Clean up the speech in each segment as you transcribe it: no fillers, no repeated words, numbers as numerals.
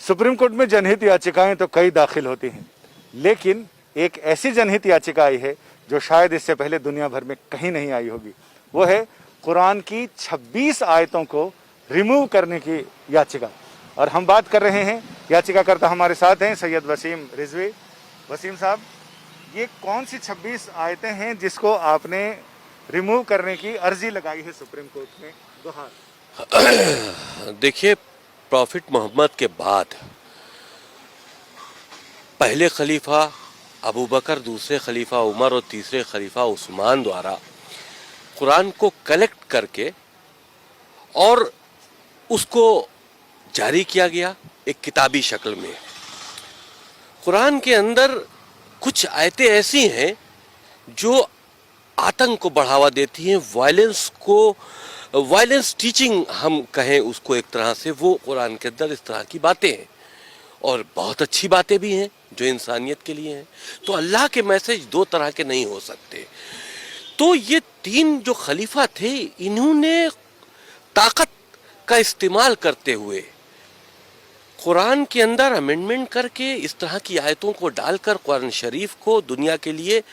Supreme court में जनहित याचिकाएं तो कई दाखिल होती हैं, लेकिन एक ऐसी जनहित याचिका आई है जो शायद इससे पहले दुनिया भर में कहीं नहीं आई होगी। वो है कुरान की 26 आयतों को रिमूव करने की याचिका। और हम बात कर रहे हैं, याचिकाकर्ता हमारे साथ हैं सैयद वसीम रिजवी। वसीम साहब, ये कौन सी 26 आयतें हैं जिसको आपने रिमूव करने की अर्जी लगाई है सुप्रीम कोर्ट में दोबारा? देखिए, प्रॉफिट मोहम्मद के बाद पहले खलीफा अबू बकर, दूसरे खलीफा उमर और तीसरे खलीफा उस्मान द्वारा कुरान को कलेक्ट करके और उसको जारी किया गया एक किताबी शक्ल में। कुरान के अंदर कुछ आयतें ऐसी हैं जो आतंक को बढ़ावा देती हैं, वायलेंस टीचिंग हम कहें उसको एक तरह से, वो कुरान के अंदर इस तरह की बातें हैं और बहुत अच्छी बातें भी हैं जो इंसानियत के लिए हैं। तो अल्लाह के मैसेज दो तरह के नहीं हो सकते। तो ये तीन जो खलीफा थे, इन्होंने ताकत का इस्तेमाल करते हुए कुरान के अंदर अमेंडमेंट करके इस तरह की आयतों को डालकर कुरान शरीफ को दुनिया के लिए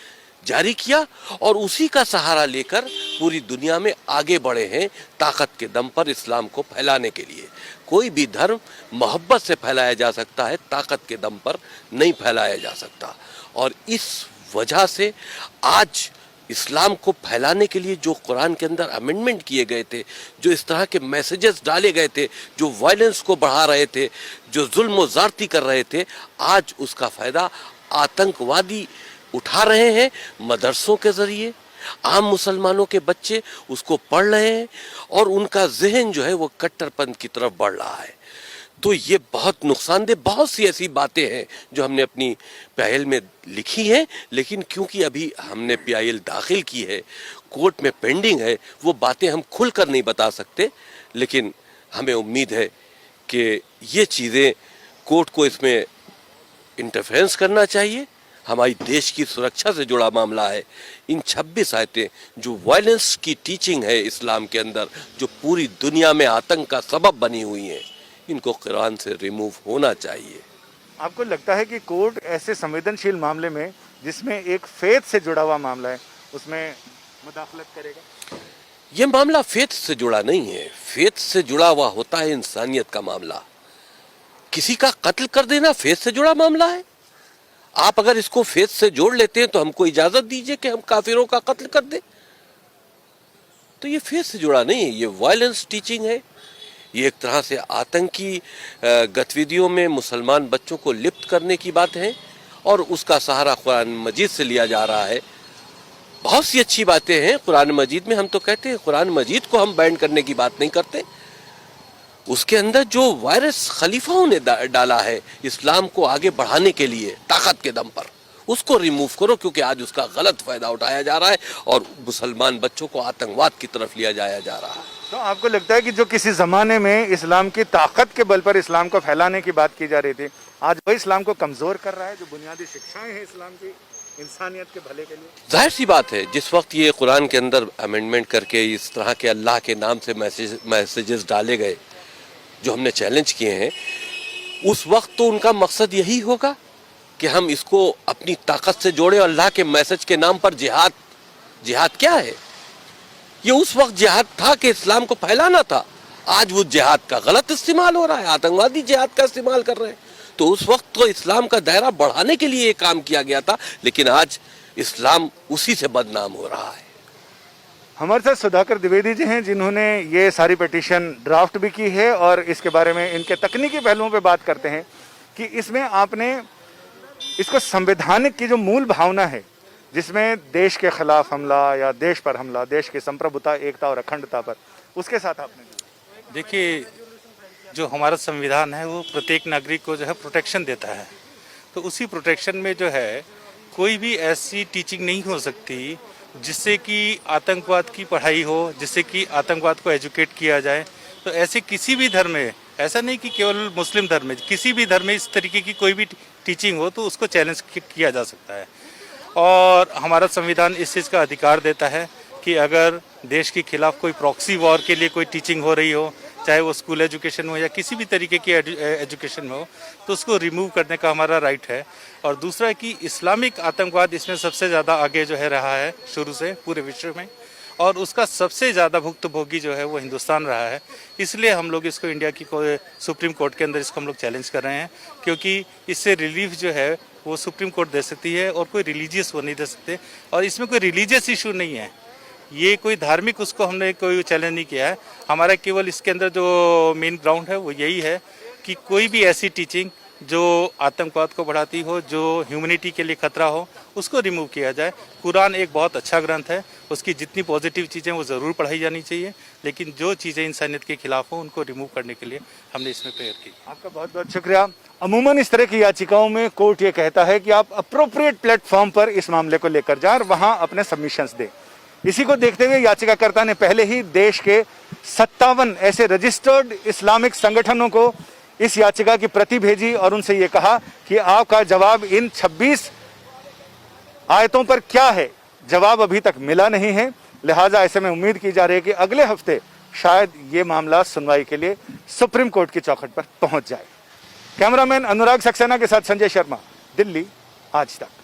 जारी किया और उसी का सहारा लेकर पूरी दुनिया में आगे बढ़े हैं ताकत के दम पर इस्लाम को फैलाने के लिए। कोई भी धर्म मोहब्बत से फैलाया जा सकता है, ताकत के दम पर नहीं फैलाया जा सकता। और इस वजह से आज इस्लाम को फैलाने के लिए जो कुरान के अंदर अमेंडमेंट किए गए थे, जो इस तरह के मैसेजेस डाले गए थे, जो वायलेंस को बढ़ा रहे थे, जो जुल्म व ज़्यादती कर रहे थे, आज उसका फ़ायदा आतंकवादी उठा रहे हैं। मदरसों के ज़रिए आम मुसलमानों के बच्चे उसको पढ़ रहे हैं और उनका जहन जो है वो कट्टरपंथ की तरफ बढ़ रहा है। तो ये बहुत नुकसानदेह, बहुत सी ऐसी बातें हैं जो हमने अपनी पहल में लिखी हैं, लेकिन क्योंकि अभी हमने PIL दाखिल की है, कोर्ट में पेंडिंग है, वो बातें हम खुलकर नहीं बता सकते। लेकिन हमें उम्मीद है कि ये चीज़ें कोर्ट को इसमें इंटरफेरेंस करना चाहिए। हमारी देश की सुरक्षा से जुड़ा मामला है। इन 26 आयतें जो वायलेंस की टीचिंग है इस्लाम के अंदर, जो पूरी दुनिया में आतंक का सबब बनी हुई हैं, इनको कुरान से रिमूव होना चाहिए। आपको लगता है कि कोर्ट ऐसे संवेदनशील मामले में, जिसमें एक फेथ से जुड़ा हुआ मामला है, उसमें मुदाखलत करेगा? ये मामला फेथ से जुड़ा नहीं है। फेथ से जुड़ा हुआ होता है इंसानियत का मामला। किसी का कत्ल कर देना फेथ से जुड़ा मामला है। आप अगर इसको फेथ से जोड़ लेते हैं तो हमको इजाजत दीजिए कि हम काफिरों का कत्ल कर दें। तो ये फेथ से जुड़ा नहीं है, ये वायलेंस टीचिंग है। ये एक तरह से आतंकी गतिविधियों में मुसलमान बच्चों को लिप्त करने की बात है और उसका सहारा कुरान मजीद से लिया जा रहा है। बहुत सी अच्छी बातें हैं कुरान मजीद में। हम तो कहते हैं कुरान मजीद को हम बैन करने की बात नहीं करते। उसके अंदर जो वायरस खलीफाओं ने डाला है इस्लाम को आगे बढ़ाने के लिए ताकत के दम पर, उसको रिमूव करो, क्योंकि आज उसका गलत फायदा उठाया जा रहा है और मुसलमान बच्चों को आतंकवाद की तरफ लिया जाया जा रहा है। तो आपको लगता है कि जो किसी ज़माने में इस्लाम की ताकत के बल पर इस्लाम को फैलाने की बात की जा रही थी, आज वही इस्लाम को कमज़ोर कर रहा है? जो बुनियादी शिक्षाएं हैं इस्लाम की इंसानियत के भले के लिए, जाहिर सी बात है, जिस वक्त ये कुरान के अंदर अमेंडमेंट करके इस तरह के अल्लाह के नाम से मैसेजेस डाले गए जो हमने चैलेंज किए हैं, उस वक्त तो उनका मकसद यही होगा कि हम इसको अपनी ताकत से जोड़ें। अल्लाह के मैसेज के नाम पर जिहाद क्या है? ये उस वक्त जिहाद था कि इस्लाम को फैलाना था। आज वो जिहाद का गलत इस्तेमाल हो रहा है, आतंकवादी जिहाद का इस्तेमाल कर रहे हैं। तो उस वक्त तो इस्लाम का दायरा बढ़ाने के लिए ये काम किया गया था, लेकिन आज इस्लाम उसी से बदनाम हो रहा है। हमारे साथ सुधाकर द्विवेदी जी हैं, जिन्होंने ये सारी पिटीशन ड्राफ्ट भी की है और इसके बारे में इनके तकनीकी पहलुओं पे बात करते हैं कि इसमें आपने इसको संवैधानिक की जो मूल भावना है, जिसमें देश के खिलाफ हमला या देश पर हमला, देश की संप्रभुता, एकता और अखंडता पर, उसके साथ आपने देखिए, जो हमारा संविधान है वो प्रत्येक नागरिक को जो है प्रोटेक्शन देता है। तो उसी प्रोटेक्शन में जो है कोई भी ऐसी टीचिंग नहीं हो सकती जिससे कि आतंकवाद की पढ़ाई हो, जिससे कि आतंकवाद को एजुकेट किया जाए। तो ऐसे किसी भी धर्म में, ऐसा नहीं कि केवल मुस्लिम धर्म में, किसी भी धर्म में इस तरीके की कोई भी टीचिंग हो तो उसको चैलेंज किया जा सकता है। और हमारा संविधान इस चीज़ का अधिकार देता है कि अगर देश के खिलाफ कोई प्रॉक्सी वॉर के लिए कोई टीचिंग हो रही हो चाहे वो स्कूल एजुकेशन हो या किसी भी तरीके की एजुकेशन में हो, तो उसको रिमूव करने का हमारा राइट है। और दूसरा कि इस्लामिक आतंकवाद इसमें सबसे ज़्यादा आगे जो है रहा है शुरू से पूरे विश्व में, और उसका सबसे ज़्यादा भुक्तभोगी जो है वो हिंदुस्तान रहा है। इसलिए हम लोग इसको इंडिया की सुप्रीम कोर्ट के अंदर इसको हम लोग चैलेंज कर रहे हैं, क्योंकि इससे रिलीफ जो है वो सुप्रीम कोर्ट दे सकती है और कोई रिलीजियस वो नहीं दे सकते। और इसमें कोई रिलीजियस इशू नहीं है, ये कोई धार्मिक उसको हमने कोई चैलेंज नहीं किया है। हमारा केवल इसके अंदर जो मेन ग्राउंड है वो यही है कि कोई भी ऐसी टीचिंग जो आतंकवाद को बढ़ाती हो, जो ह्यूमैनिटी के लिए खतरा हो, उसको रिमूव किया जाए। कुरान एक बहुत अच्छा ग्रंथ है, उसकी जितनी पॉजिटिव चीज़ें वो ज़रूर पढ़ाई जानी चाहिए, लेकिन जो चीज़ें इंसानियत के खिलाफ हो उनको रिमूव करने के लिए हमने इसमें प्रेयर की। आपका बहुत बहुत शुक्रिया। अमूमन इस तरह की याचिकाओं में कोर्ट ये कहता है कि आप अप्रोप्रिएट प्लेटफॉर्म पर इस मामले को लेकर जाएं और वहां अपने सबमिशंस दें। इसी को देखते हुए याचिकाकर्ता ने पहले ही देश के 57 ऐसे रजिस्टर्ड इस्लामिक संगठनों को इस याचिका की प्रति भेजी और उनसे ये कहा कि आपका जवाब इन 26 आयतों पर क्या है, जवाब अभी तक मिला नहीं है। लिहाजा ऐसे में उम्मीद की जा रही है कि अगले हफ्ते शायद ये मामला सुनवाई के लिए सुप्रीम कोर्ट की चौखट पर पहुंच जाए। कैमरामैन अनुराग सक्सेना के साथ संजय शर्मा, दिल्ली, आज तक।